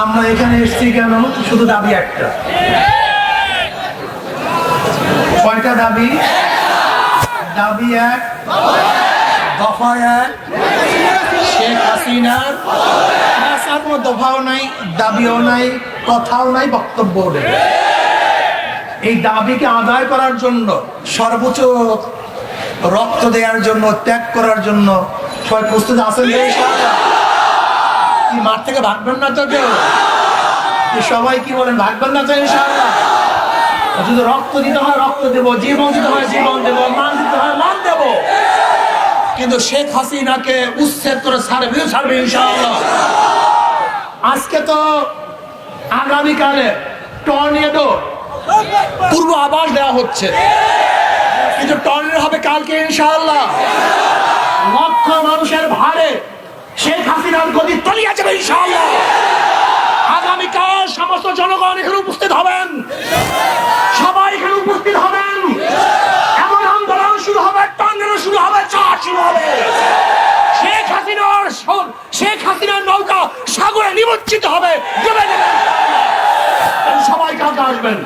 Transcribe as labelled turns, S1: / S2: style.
S1: আমরা এখানে এসেছি কেন? শুধু দাবি একটা। কয়টা দাবি? দাবি এক, দফা এক, শেখ হাসিনার আর কোনো দফাও নাই, দাবিও নাই, কথাও নাই, বক্তব্যও নেই। এই দাবিকে আদায় করার জন্য, সর্বোচ্চ রক্ত দেওয়ার জন্য, ত্যাগ করার জন্য সবাই প্রস্তুত আছেন? কি মাঠ থেকে ভাগবেন না তো কেউ? সবাই কি বলেন, ভাগবেন না তো ইনশাআল্লাহ? যদি রক্ত দিতে হয় রক্ত দেব, জীবন দিতে হয় জীবন দেব, মান দিতে হয় মান দেব, কিন্তু শেখ হাসিনাকে উচ্ছেদ করে ছাড়বে ইনশাআল্লাহ। আজকে তো আগামীকালে টর্নেডো পূর্ব আভাস দেওয়া হচ্ছে, কিন্তু টর্নেডো হবে কালকে ইনশাআল্লাহ। লক্ষ মানুষের ভারে শেখ হাসিনার গদি তলিয়ে যাবে ইনশাআল্লাহ। আগামীকাল সমস্ত জনগণ এখানে উপস্থিত হবেন, সবাই এখানে উপস্থিত হবেন। এমন আন্দোলন শুরু হবে, টর্নেডো শুরু হবে, চার্জ শুরু হবে। শেখ হাসিনার নৌকা সাগরে নিমজ্জিত হবে, ডুবে যাবে। সবাই কাছে আসবেন।